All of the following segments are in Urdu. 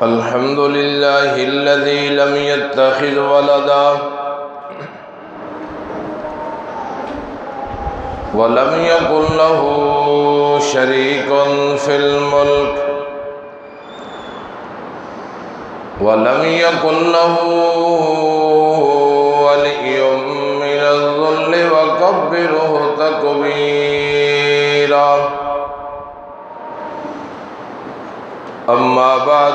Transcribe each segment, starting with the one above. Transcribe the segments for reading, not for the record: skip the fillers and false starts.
الحمد لله الذي لم يتخذ ولدا ولم يكن له شريك في الملك ولم يكن له ولي من الذل وكبره تكبيرا. أما بعد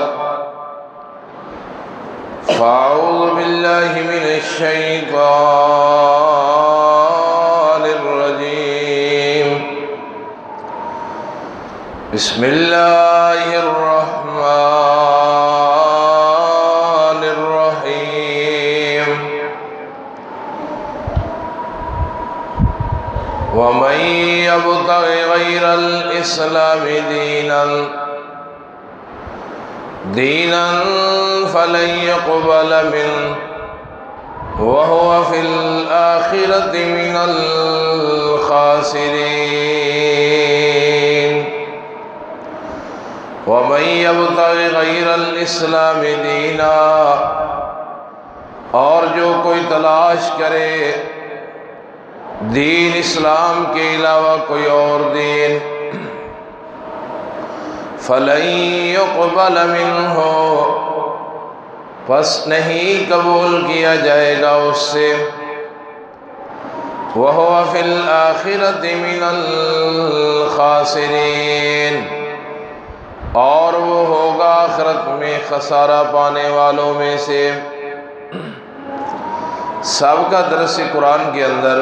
فأعوذ بالله من الشيطان الرجيم. بسم الله الرحمن الرحيم. ومن يبتغ غير الإسلام دينا فلن يقبل منه وهو في الآخرة من الخاسرين. ومن يبتغ غير الإسلام دينا، اور جو کوئی تلاش کرے دین اسلام کے علاوہ کوئی اور دین، فَلَن يُقْبَلَ مِنْهُ، پس نہیں قبول کیا جائے گا اس سے، وَهُوَ فِي الْآخِرَةِ مِنَ الْخَاسِرِينَ، اور وہ ہوگا آخرت میں خسارہ پانے والوں میں سے. سابقہ درس قرآن کے اندر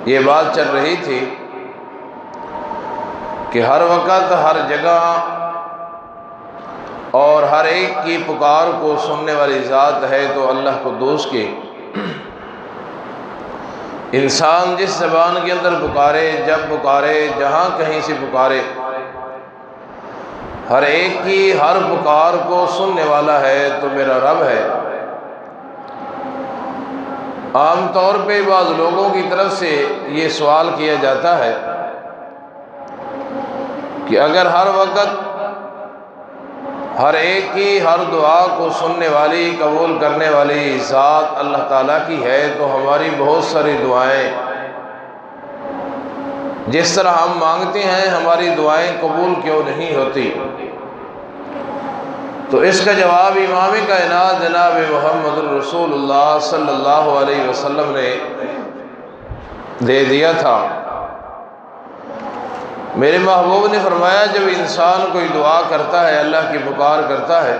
یہ بات چل رہی تھی کہ ہر وقت ہر جگہ اور ہر ایک کی پکار کو سننے والی ذات ہے تو اللہ قدوس کی. انسان جس زبان کے اندر پکارے، جب پکارے، جہاں کہیں سے پکارے، ہر ایک کی ہر پکار کو سننے والا ہے تو میرا رب ہے. عام طور پہ بعض لوگوں کی طرف سے یہ سوال کیا جاتا ہے کہ اگر ہر وقت ہر ایک کی ہر دعا کو سننے والی، قبول کرنے والی ذات اللہ تعالیٰ کی ہے تو ہماری بہت ساری دعائیں جس طرح ہم مانگتے ہیں ہماری دعائیں قبول کیوں نہیں ہوتی؟ تو اس کا جواب امام کائنات جناب محمد الرسول اللہ صلی اللہ علیہ وسلم نے دے دیا تھا. میرے محبوب نے فرمایا جب انسان کوئی دعا کرتا ہے، اللہ کی پکار کرتا ہے،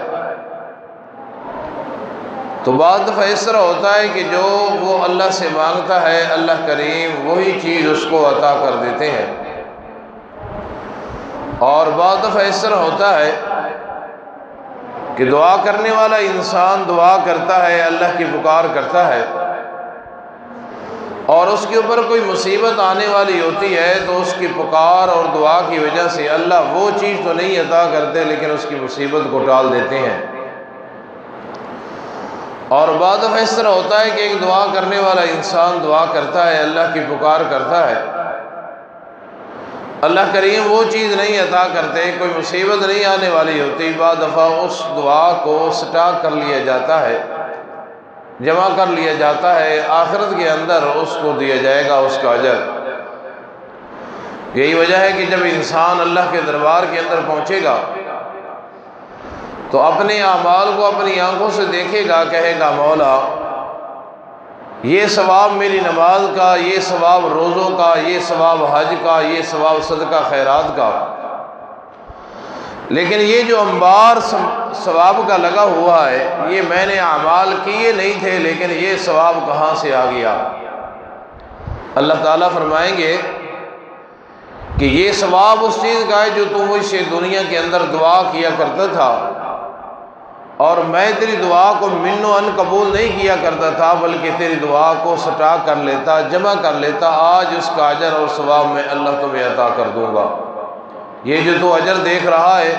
تو بعض دفعہ اس طرح ہوتا ہے کہ جو وہ اللہ سے مانگتا ہے اللہ کریم وہی چیز اس کو عطا کر دیتے ہیں، اور بعض دفعہ اس طرح ہوتا ہے کہ دعا کرنے والا انسان دعا کرتا ہے، اللہ کی پکار کرتا ہے، اور اس کے اوپر کوئی مصیبت آنے والی ہوتی ہے تو اس کی پکار اور دعا کی وجہ سے اللہ وہ چیز تو نہیں عطا کرتے لیکن اس کی مصیبت کو ٹال دیتے ہیں. اور بعض دفعہ اس طرح ہوتا ہے کہ ایک دعا کرنے والا انسان دعا کرتا ہے، اللہ کی پکار کرتا ہے، اللہ کریم وہ چیز نہیں عطا کرتے، کوئی مصیبت نہیں آنے والی ہوتی. بعض دفعہ اس دعا کو سٹاک کر لیا جاتا ہے، جمع کر لیا جاتا ہے، آخرت کے اندر اس کو دیا جائے گا اس کا اجر. یہی وجہ ہے کہ جب انسان اللہ کے دربار کے اندر پہنچے گا تو اپنے اعمال کو اپنی آنکھوں سے دیکھے گا، کہے گا مولا یہ ثواب میری نماز کا، یہ ثواب روزوں کا، یہ ثواب حج کا، یہ ثواب صدقہ خیرات کا، لیکن یہ جو انبار ثواب کا لگا ہوا ہے یہ میں نے اعمال کیے نہیں تھے لیکن یہ ثواب کہاں سے آ گیا؟ اللہ تعالیٰ فرمائیں گے کہ یہ ثواب اس چیز کا ہے جو تم مجھ سے دنیا کے اندر دعا کیا کرتا تھا، اور میں تیری دعا کو من و ان قبول نہیں کیا کرتا تھا بلکہ تیری دعا کو سٹا کر لیتا، جمع کر لیتا. آج اس کا اجر اور ثواب میں اللہ تمہیں عطا کر دوں گا. یہ جو تو اجر دیکھ رہا ہے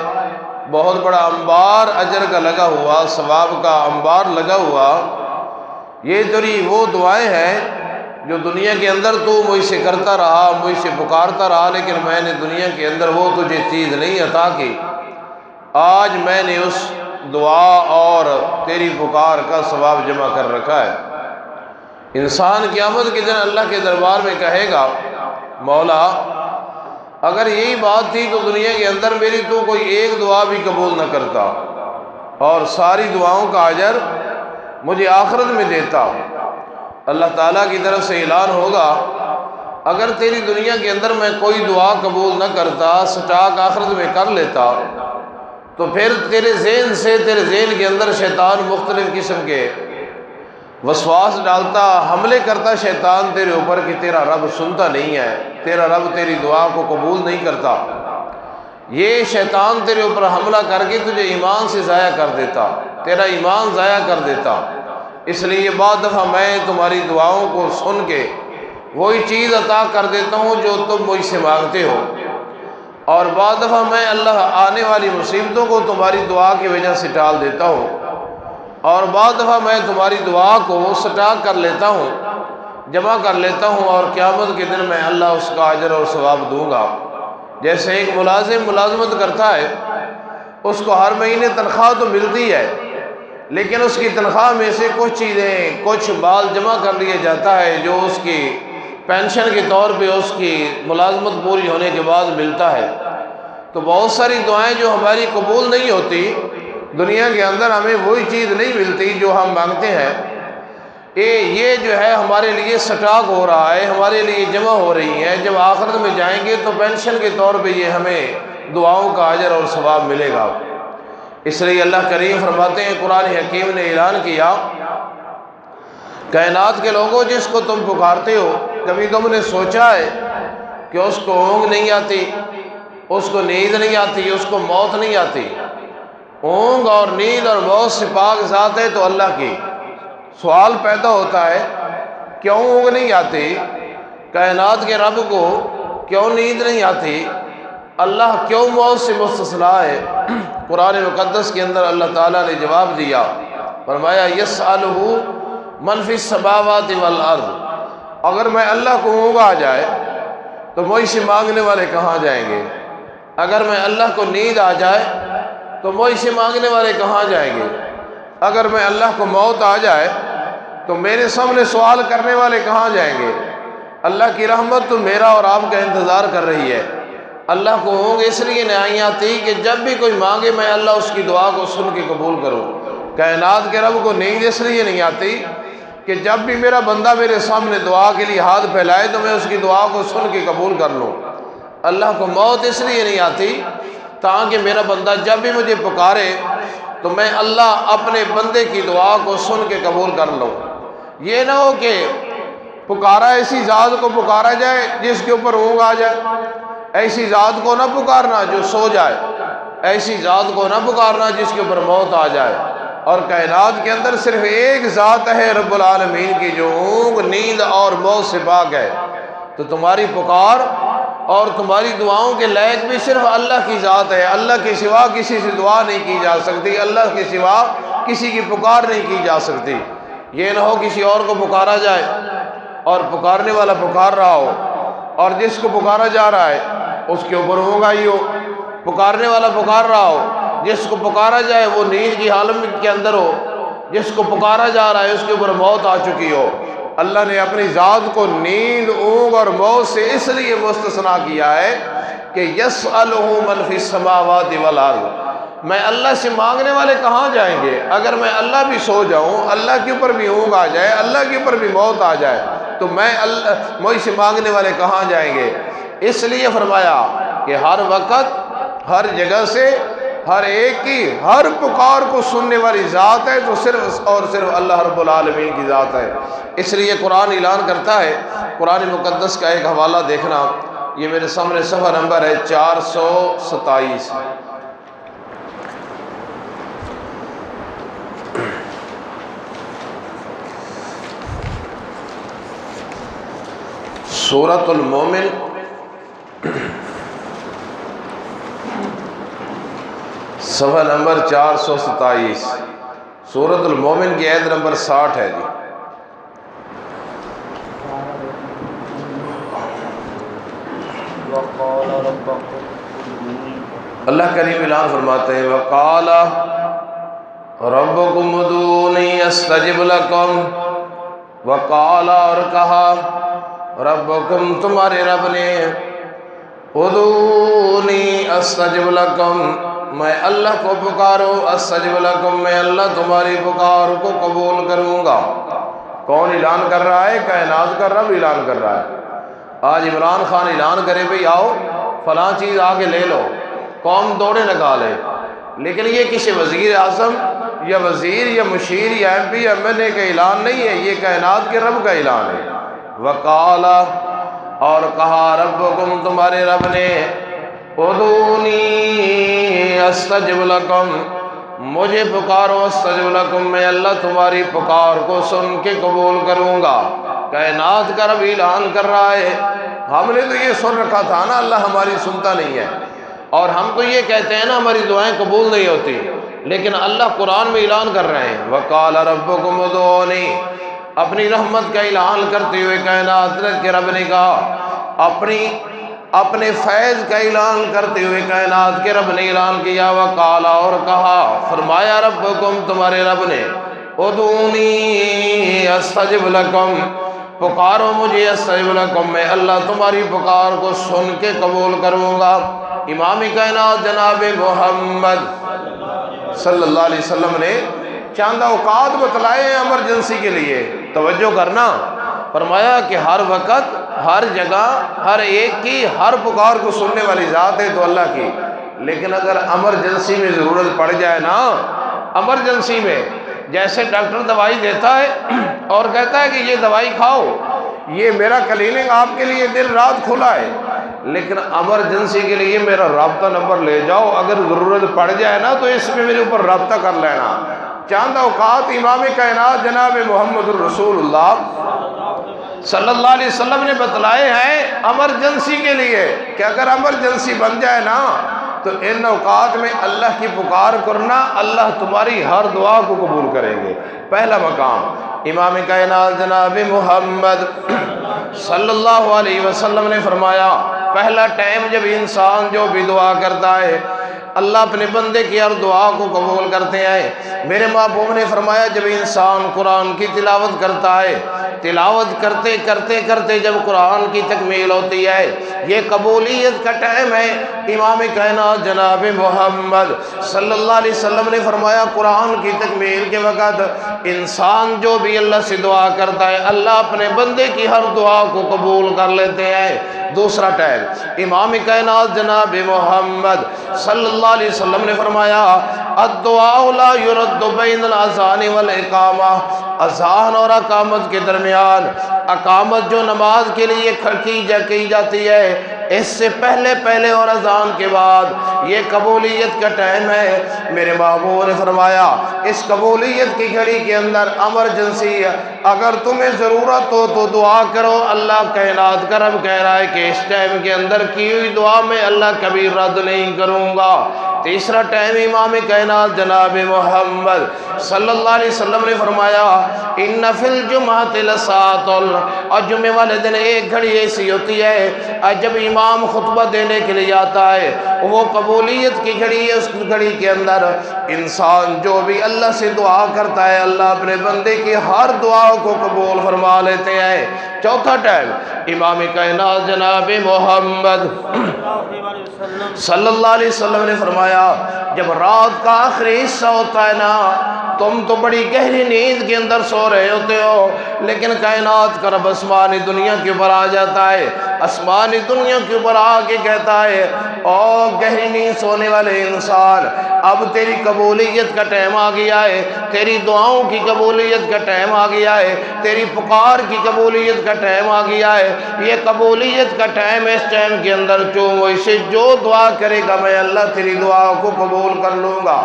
بہت بڑا انبار اجر کا لگا ہوا، ثواب کا انبار لگا ہوا، یہ تیری وہ دعائیں ہیں جو دنیا کے اندر تو مجھ سے کرتا رہا، مجھ سے پکارتا رہا، لیکن میں نے دنیا کے اندر وہ تجھے چیز نہیں عطا کی. آج میں نے اس دعا اور تیری پکار کا ثواب جمع کر رکھا ہے۔ انسان قیامت کے دن اللہ کے دربار میں کہے گا مولا اگر یہی بات تھی تو دنیا کے اندر میری تو کوئی ایک دعا بھی قبول نہ کرتا اور ساری دعاؤں کا اجر مجھے آخرت میں دیتا۔ اللہ تعالیٰ کی طرف سے اعلان ہوگا اگر تیری دنیا کے اندر میں کوئی دعا قبول نہ کرتا، سٹاک آخرت میں کر لیتا، تو پھر تیرے ذہن کے اندر شیطان مختلف قسم کے وسواس ڈالتا، حملے کرتا شیطان تیرے اوپر کہ تیرا رب سنتا نہیں ہے، تیرا رب تیری دعا کو قبول نہیں کرتا۔ یہ شیطان تیرے اوپر حملہ کر کے تجھے ایمان سے ضائع کر دیتا، تیرا ایمان ضائع کر دیتا۔ اس لیے بعض دفعہ میں تمہاری دعاؤں کو سن کے وہی چیز عطا کر دیتا ہوں جو تم مجھ سے مانگتے ہو، اور بعض دفعہ میں اللہ آنے والی مصیبتوں کو تمہاری دعا کی وجہ سے ٹال دیتا ہوں، اور بعض دفعہ میں تمہاری دعا کو سٹاک کر لیتا ہوں، جمع کر لیتا ہوں، اور قیامت کے دن میں اللہ اس کا اجر اور ثواب دوں گا۔ جیسے ایک ملازم ملازمت کرتا ہے، اس کو ہر مہینے تنخواہ تو ملتی ہے، لیکن اس کی تنخواہ میں سے کچھ چیزیں، کچھ مال جمع کر لیا جاتا ہے جو اس کی پینشن کے طور پہ اس کی ملازمت پوری ہونے کے بعد ملتا ہے۔ تو بہت ساری دعائیں جو ہماری قبول نہیں ہوتی، دنیا کے اندر ہمیں وہی چیز نہیں ملتی جو ہم مانگتے ہیں، یہ جو ہے ہمارے لیے سٹاک ہو رہا ہے، ہمارے لیے جمع ہو رہی ہیں۔ جب آخرت میں جائیں گے تو پینشن کے طور پہ یہ ہمیں دعاؤں کا اجر اور ثواب ملے گا۔ اس لیے اللہ کریم فرماتے ہیں، قرآن حکیم نے اعلان کیا، کائنات کے لوگوں جس کو تم پکارتے ہو، کبھی تم نے سوچا ہے کہ اس کو اونگ نہیں آتی، اس کو نیند نہیں آتی، اس کو موت نہیں آتی؟ اونگ اور نیند اور موت سے پاک ذات ہے تو اللہ کی۔ سوال پیدا ہوتا ہے کیوں اونگ نہیں آتی؟ کائنات کے رب کو کیوں نیند نہیں آتی؟ اللہ کیوں موت سے مستثنیٰ ہے؟ قرآن مقدس کے اندر اللہ تعالیٰ نے جواب دیا، فرمایا یسألہ من فی السماوات والارض، اگر میں اللہ کو اونگ آ جائے تو مجھ سے مانگنے والے کہاں جائیں گے؟ اگر میں اللہ کو نیند آ جائے تو مجھ سے مانگنے والے کہاں جائیں گے؟ اگر میں اللہ کو موت آ جائے تو میرے سامنے سوال کرنے والے کہاں جائیں گے؟ اللہ کی رحمت تو میرا اور آپ کا انتظار کر رہی ہے۔ اللہ کو اونگ اس لیے نہیں آتی کہ جب بھی کوئی مانگے میں اللہ اس کی دعا کو سن کے قبول کروں۔ کائنات کے رب کو نیند اس لیے نہیں آتی کہ جب بھی میرا بندہ میرے سامنے دعا کے لیے ہاتھ پھیلائے تو میں اس کی دعا کو سن کے قبول کر لوں۔ اللہ کو موت اس لیے نہیں آتی تاکہ میرا بندہ جب بھی مجھے پکارے تو میں اللہ اپنے بندے کی دعا کو سن کے قبول کر لوں۔ یہ نہ ہو کہ پکارا ایسی ذات کو پکارا جائے جس کے اوپر اونگ آ جائے، ایسی ذات کو نہ پکارنا جو سو جائے، ایسی ذات کو نہ پکارنا جس کے اوپر موت آ جائے۔ اور کائنات کے اندر صرف ایک ذات ہے رب العالمین کی جو اونگ، نیند اور موت سے پاک ہے۔ تو تمہاری پکار اور تمہاری دعاؤں کے لائق بھی صرف اللہ کی ذات ہے۔ اللہ کے سوا کسی سے دعا نہیں کی جا سکتی، اللہ کے سوا کسی کی پکار نہیں کی جا سکتی۔ یہ نہ ہو کسی اور کو پکارا جائے اور پکارنے والا پکار رہا ہو اور جس کو پکارا جا رہا ہے اس کے اوپر اونگ آئی ہو، پکارنے والا پکار رہا ہو، جس کو پکارا جائے وہ نیند کی حالت کے اندر ہو، جس کو پکارا جا رہا ہے اس کے اوپر موت آ چکی ہو۔ اللہ نے اپنی ذات کو نیند، اونگ اور موت سے اس لیے مستثنیٰ کیا ہے کہ یسألہ من فی السماوات والارض، میں اللہ سے مانگنے والے کہاں جائیں گے؟ اگر میں اللہ بھی سو جاؤں، اللہ کے اوپر بھی اونگ آ جائے، اللہ کے اوپر بھی موت آ جائے تو مجھ سے مانگنے والے کہاں جائیں گے؟ اس لیے فرمایا کہ ہر وقت ہر جگہ سے ہر ایک کی ہر پکار کو سننے والی ذات ہے تو صرف اور صرف اللہ رب العالمین کی ذات ہے۔ اس لیے قرآن اعلان کرتا ہے، قرآن مقدس کا ایک حوالہ دیکھنا، یہ میرے سامنے صفحہ نمبر ہے 427، سورۃ المومن، صفحہ نمبر 427، سورۃ المومن کی آیت نمبر 60 ہے جی۔ اللہ کریم اعلان فرماتے ہیں وقال ربکم ادعونی استجب لکم، وقال اور کہا ربکم تمہارے رب نے ادعونی استجب لکم میں اللہ کو پکارو، استجب لکم میں اللہ تمہاری پکار کو قبول کروں گا۔ کون اعلان کر رہا ہے؟ کائنات کا رب اعلان کر رہا ہے۔ آج عمران خان اعلان کرے بھئی آؤ فلاں چیز آگے لے لو، قوم دوڑے لگا لے، لیکن یہ کسی وزیر اعظم یا وزیر یا مشیر یا ایم پی یا ایم ایل اے کا اعلان نہیں ہے، یہ کائنات کے رب کا اعلان ہے۔ وقال اور کہا ربکم تمہارے رب نے ادعونی استجب لکم مجھے پکارو، استجب لکم میں اللہ تمہاری پکار کو سن کے قبول کروں گا۔ کائنات کا رب اعلان کر رہا ہے۔ ہم نے تو یہ سن رکھا تھا نا اللہ ہماری سنتا نہیں ہے، اور ہم تو یہ کہتے ہیں نا ہماری دعائیں قبول نہیں ہوتی، لیکن اللہ قرآن میں اعلان کر رہے ہیں وقال ربکم ادعونی، اپنی رحمت کا اعلان کرتے ہوئے کائنات کے رب نے کہا، اپنے فیض کا اعلان کرتے ہوئے کائنات کے رب نے اعلان کیا وقال اور کہا فرمایا ربکم تمہارے رب نے ادعونی استجب لکم پکارو مجھے، استجب لکم میں اللہ تمہاری پکار کو سن کے قبول کروں گا۔ امام کائنات جناب محمد صلی اللہ علیہ وسلم نے چاند اوقات بتلائے ہیں ایمرجنسی کے لیے، توجہ کرنا، فرمایا کہ ہر وقت ہر جگہ ہر ایک کی ہر پکار کو سننے والی ذات ہے تو اللہ کی، لیکن اگر ایمرجنسی میں ضرورت پڑ جائے نا، ایمرجنسی میں جیسے ڈاکٹر دوائی دیتا ہے اور کہتا ہے کہ یہ دوائی کھاؤ، یہ میرا کلینک آپ کے لیے دن رات کھلا ہے، لیکن ایمرجنسی کے لیے میرا رابطہ نمبر لے جاؤ، اگر ضرورت پڑ جائے نا تو اس میں میرے اوپر رابطہ کر لینا۔ چاند اوقات امام کائنات جناب محمد الرسول اللہ صلی اللہ علیہ وسلم نے بتلائے ہیں ایمرجنسی کے لیے کہ اگر ایمرجنسی بن جائے نا تو ان اوقات میں اللہ کی پکار کرنا، اللہ تمہاری ہر دعا کو قبول کریں گے۔ پہلا مقام امام کائنات جناب محمد صلی اللہ علیہ وسلم نے فرمایا پہلا ٹائم جب انسان جو بھی دعا کرتا ہے اللہ اپنے بندے کی ہر دعا کو قبول کرتے ہیں۔ میرے محبوب نے فرمایا جب انسان قرآن کی تلاوت کرتا ہے، تلاوت کرتے کرتے کرتے جب قرآن کی تکمیل ہوتی ہے، یہ قبولیت کا ٹائم ہے۔ امام کائنات جناب محمد صلی اللہ علیہ وسلم نے فرمایا قرآن کی تکمیل کے وقت انسان جو بھی اللہ سے دعا کرتا ہے اللہ اپنے بندے کی ہر دعا کو قبول کر لیتے ہیں۔ دوسرا ٹائم امام کائنات جناب محمد صلی اللہ علیہ وسلم نے فرمایا الدعاء لا يرد بین الاذان والاقامہ، اذان اور اقامت کے درمیان، اقامت جو نماز کے لیے کی جاتی ہے اس سے پہلے اور اذان کے بعد، یہ قبولیت کا ٹائم ہے۔ میرے محبوب نے فرمایا اس قبولیت کی گھڑی کے اندر ایمرجنسی ہے، اگر تمہیں ضرورت ہو تو دعا کرو، اللہ کائنات کا رب کہہ رہا ہے کہ اس ٹائم کے اندر کی ہوئی دعا میں اللہ کبھی رد نہیں کروں گا۔ تیسرا ٹائم امام کائنات جناب محمد صلی اللہ علیہ وسلم نے فرمایا ان فی الجمعۃ لساعۃ، اور جمعے والے دن ایک گھڑی ایسی ہوتی ہے جب امام خطبہ دینے کے لیے آتا ہے وہ قبولیت کی گھڑی ہے، اس گھڑی کے اندر انسان جو بھی اللہ سے دعا کرتا ہے اللہ اپنے بندے کی ہر دعا کو قبول فرما لیتے ہیں۔ چوتھا ٹائم امام کائنات جناب محمد صلی اللہ علیہ وسلم نے فرمایا جب رات کا آخری حصہ ہوتا ہے نا، تم تو بڑی گہری نیند کے اندر سو رہے ہوتے ہو، لیکن کائنات کا رب آسمانی دنیا کے اوپر آ جاتا ہے، آسمانی دنیا کے اوپر آ کے کہتا ہے او گہری نیند سونے والے انسان، اب تیری قبولیت کا ٹائم آ گیا ہے، تیری دعاؤں کی قبولیت کا ٹائم آ گیا ہے، تیری پکار کی قبولیت کا ٹائم آ گیا ہے۔ یہ قبولیت کا ٹائم ہے، اس ٹائم کے اندر اسے جو دعا کرے گا میں اللہ تیری دعا کو قبول کر لوں گا۔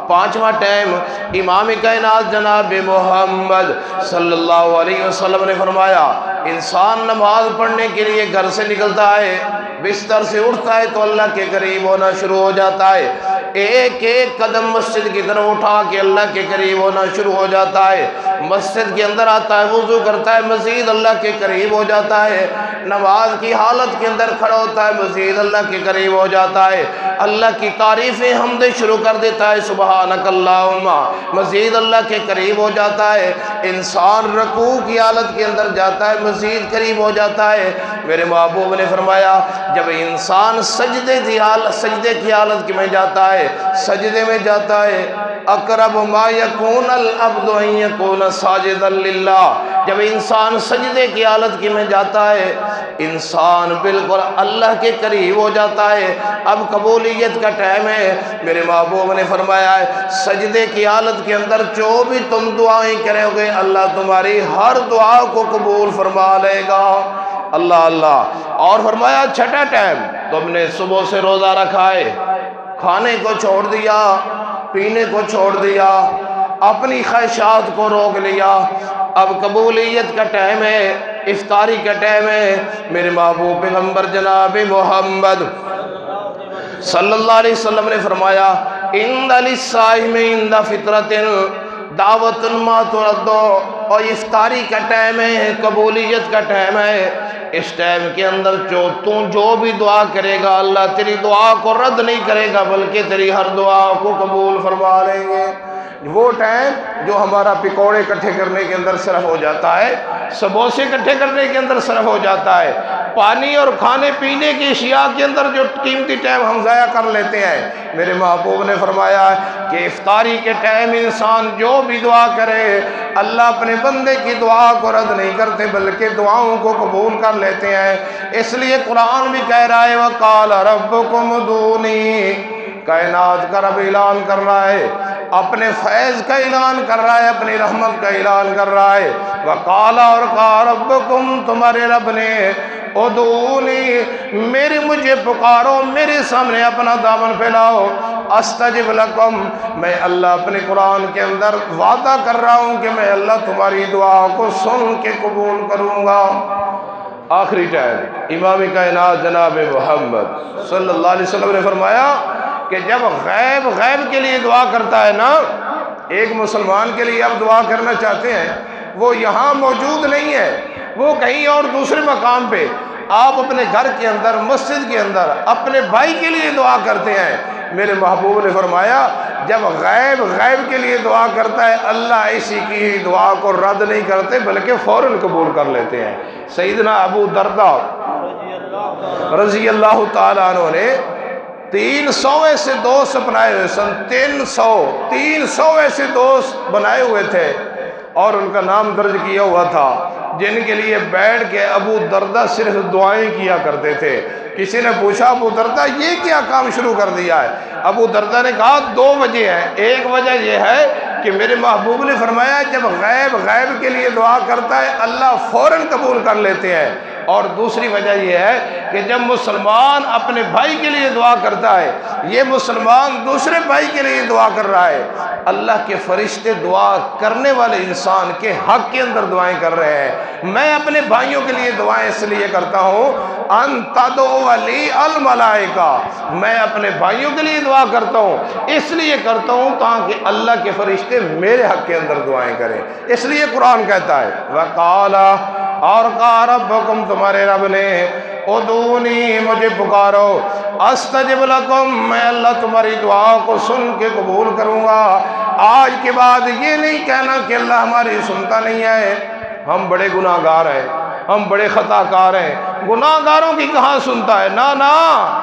پانچواں ٹائم امام کائنات جناب محمد صلی اللہ علیہ وسلم نے فرمایا انسان نماز پڑھنے کے لیے گھر سے نکلتا ہے، بستر سے اٹھتا ہے تو اللہ کے قریب ہونا شروع ہو جاتا ہے، ایک ایک قدم مسجد کی طرف اٹھا کے اللہ کے قریب ہونا شروع ہو جاتا ہے۔ مسجد کے اندر آتا ہے، وضو کرتا ہے، مزید اللہ کے قریب ہو جاتا ہے، نماز کی حالت کے اندر کھڑا ہوتا ہے، مزید اللہ کے قریب ہو جاتا ہے، اللہ کی تعریفیں حمد شروع کر دیتا ہے، سبحانک اللہم، مزید اللہ کے قریب ہو جاتا ہے، انسان رکوع کی حالت کے اندر جاتا ہے، مزید قریب ہو جاتا ہے۔ میرے محبوب نے فرمایا جب انسان سجدے کی حالت میں جاتا ہے، سجدے میں جاتا ہے، اقرب ما یکون العبد ان یکون ساجدا للہ، جب انسان سجدے کی حالت میں جاتا ہے انسان بالکل اللہ کے قریب ہو جاتا ہے۔ اب قبولیت کا ٹائم ہے۔ میرے محبوب نے فرمایا ہے سجدے کی حالت کے اندر جو بھی تم دعائیں کرو گے اللہ تمہاری ہر دعا کو قبول فرما لے گا۔ اللہ اللہ۔ اور فرمایا چھٹا ٹائم، تم نے صبح سے روزہ رکھا ہے، کھانے کو چھوڑ دیا، پینے کو چھوڑ دیا، اپنی خواہشات کو روک لیا، اب قبولیت کا ٹائم ہے، افطاری کا ٹائم ہے۔ میرے محبوب پیغمبر جناب محمد صلی اللہ علیہ وسلم نے فرمایا ان للصائم عند فطرۃ دعوت ما ترد، اور افطاری کا ٹائم ہے، قبولیت کا ٹائم ہے۔ اس ٹائم کے اندر جو بھی دعا کرے گا اللہ تیری دعا کو رد نہیں کرے گا بلکہ تیری ہر دعا کو قبول فرما لیں گے۔ وہ ٹائم جو ہمارا پکوڑے اکٹھے کرنے کے اندر صرف ہو جاتا ہے، سموسے اکٹھے کرنے کے اندر صرف ہو جاتا ہے، پانی اور کھانے پینے کی اشیاء کے اندر جو قیمتی ٹائم ہم ضائع کر لیتے ہیں، میرے محبوب نے فرمایا کہ افطاری کے ٹائم انسان جو بھی دعا کرے اللہ اپنے بندے کی دعا کو رد نہیں کرتے بلکہ دعاؤں کو قبول کر لیتے ہیں۔ اس لیے قرآن بھی کہہ رہا ہے وَقَالَ رَبُّكُمْ ادْعُونِي، کائنات کا رب اعلان کر رہا ہے، اپنے فیض کا اعلان کر رہا ہے، اپنی رحمت کا اعلان کر رہا ہے۔ وَقَالَ، اور کہا رَبُّكُمْ، تمہارے رب نے، ادعونی، مجھے پکارو، میرے سامنے اپنا دامن پھیلاؤ، استجب لکم، میں اللہ اپنے قرآن کے اندر وعدہ کر رہا ہوں کہ میں اللہ تمہاری دعا کو سن کے قبول کروں گا۔ آخری ٹائم امام کائنات جناب محمد صلی اللہ علیہ وسلم نے فرمایا کہ جب غیب کے لیے دعا کرتا ہے نا، ایک مسلمان کے لیے آپ دعا کرنا چاہتے ہیں، وہ یہاں موجود نہیں ہے، وہ کہیں اور دوسرے مقام پہ، آپ اپنے گھر کے اندر، مسجد کے اندر اپنے بھائی کے لیے دعا کرتے ہیں۔ میرے محبوب نے فرمایا جب غیب کے لیے دعا کرتا ہے اللہ اسی کی دعا کو رد نہیں کرتے بلکہ فوراً قبول کر لیتے ہیں۔ سیدنا ابو درداء رضی اللہ تعالیٰ عنہ نے 300 ایسے دوست بنائے ہوئے سن، 300 ایسے دوست بنائے ہوئے تھے اور ان کا نام درج کیا ہوا تھا، جن کے لیے بیٹھ کے ابو درداء صرف دعائیں کیا کرتے تھے۔ کسی نے پوچھا ابو درداء یہ کیا کام شروع کر دیا ہے؟ ابو درداء نے کہا 2 وجہ ہیں۔ ایک وجہ یہ ہے کہ میرے محبوب نے فرمایا جب غیب کے لیے دعا کرتا ہے اللہ فوراً قبول کر لیتے ہیں، اور دوسری وجہ یہ ہے کہ جب مسلمان اپنے بھائی کے لیے دعا کرتا ہے، یہ مسلمان دوسرے بھائی کے لیے دعا کر رہا ہے، اللہ کے فرشتے دعا کرنے والے انسان کے حق کے اندر دعائیں کر رہے ہیں۔ میں اپنے بھائیوں کے لیے دعائیں اس لیے کرتا ہوں ان تدعو لی الملائکہ، میں اپنے بھائیوں کے لیے دعا کرتا ہوں، اس لیے کرتا ہوں تاکہ اللہ کے فرشتے میرے حق کے اندر دعائیں کریں۔ اس لیے قرآن کہتا ہے وَقَالَ، اور کہا ربکم، تمہارے رب نے، ادعونی، مجھے پکارو، استجب لکم، میں اللہ تمہاری دعا کو سن کے قبول کروں گا۔ آج کے بعد یہ نہیں کہنا کہ اللہ ہماری سنتا نہیں ہے، ہم بڑے گناہ گار ہیں، ہم بڑے خطا کار ہیں، گناہ گاروں کی کہاں سنتا ہے؟ نا،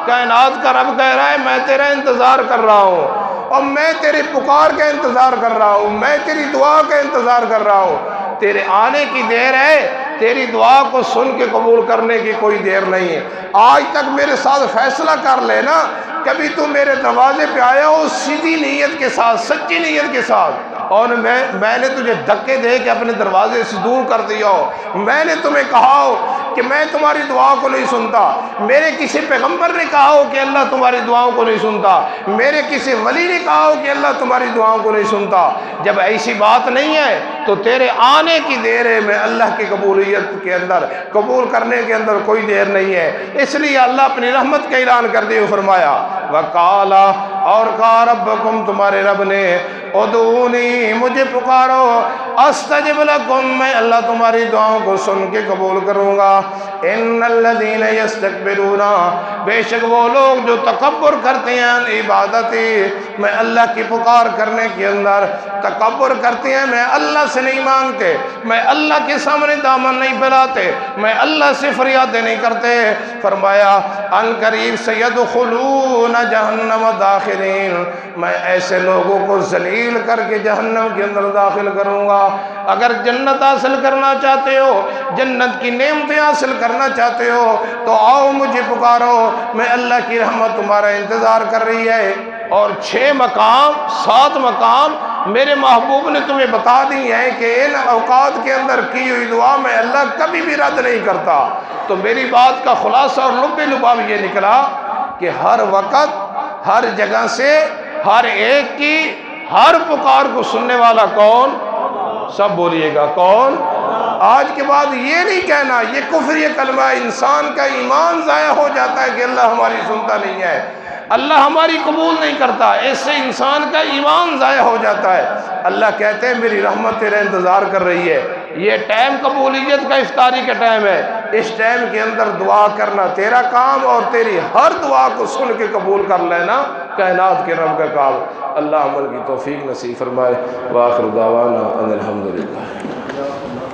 کائنات کا رب کہہ رہا ہے میں تیرا انتظار کر رہا ہوں، اور میں تیرے پکار کا انتظار کر رہا ہوں، میں تیری دعا کا انتظار کر رہا ہوں، تیرے آنے کی دیر ہے، تیری دعا کو سن کے قبول کرنے کی کوئی دیر نہیں ہے۔ آج تک میرے ساتھ فیصلہ کر لے نا، کبھی تو میرے دروازے پہ آیا ہو سیدھی نیت کے ساتھ، سچی نیت کے ساتھ، اور میں نے تجھے دھکے دے کے اپنے دروازے سے دور کر دیا ہو، میں نے تمہیں کہا ہو کہ میں تمہاری دعا کو نہیں سنتا، میرے کسی پیغمبر نے کہا ہو کہ اللہ تمہاری دعاؤں کو نہیں سنتا، میرے کسی ولی نے کہا ہو کہ اللہ تمہاری دعاؤں کو نہیں سنتا، جب ایسی بات نہیں ہے تو تیرے آنے کی دیر ہے، میں اللہ کی قبولیت کے اندر، قبول کرنے کے اندر کوئی دیر نہیں ہے۔ اس لیے اللہ اپنی رحمت کا اعلان کرتے ہوئے فرمایا وَقَالَ، اور کہا ربکم، تمہارے رب نے، ادعونی، مجھے پکارو، استجب لکم، میں اللہ تمہاری دعاؤں کو سن کے قبول کروں گا۔ ان الذین یستکبرون، بے شک وہ لوگ جو تکبر کرتے ہیں عبادتی، میں اللہ کی پکار کرنے کے اندر تکبر کرتے ہیں، میں اللہ سے نہیں مانگتے، میں اللہ کے سامنے دامن نہیں پھیلاتے، میں اللہ سے فریادیں نہیں کرتے، فرمایا ان قریب سیدخلون جہنم داخرین، میں ایسے لوگوں کو ذلیل کر کے جہنم کے اندر داخل کروں گا۔ اگر جنت حاصل کرنا چاہتے ہو، جنت کی نعمتیں حاصل کرنا چاہتے ہو تو آؤ مجھے پکارو، میں اللہ کی رحمت تمہارا انتظار کر رہی ہے۔ اور 6 مقام 7 مقام میرے محبوب نے تمہیں بتا دی ہیں کہ ان اوقات کے اندر کی ہوئی دعا میں اللہ کبھی بھی رد نہیں کرتا۔ تو میری بات کا خلاصہ اور لب لباب یہ نکلا کہ ہر وقت، ہر جگہ سے، ہر ایک کی ہر پکار کو سننے والا کون؟ سب بولیے گا کون؟ آج کے بعد یہ نہیں کہنا یہ کفر، یہ کلمہ، انسان کا ایمان ضائع ہو جاتا ہے کہ اللہ ہماری سنتا نہیں ہے، اللہ ہماری قبول نہیں کرتا، اس سے انسان کا ایمان ضائع ہو جاتا ہے۔ اللہ کہتے ہیں میری رحمت تیرا انتظار کر رہی ہے، یہ ٹائم قبولیت کا افطاری کا ٹائم ہے، اس ٹائم کے اندر دعا کرنا تیرا کام، اور تیری ہر دعا کو سن کے قبول کر لینا کائنات کے رب کا کام۔ اللہ عمل کی توفیق نصیب فرمائے۔ وآخر دعوانا ان الحمدللہ۔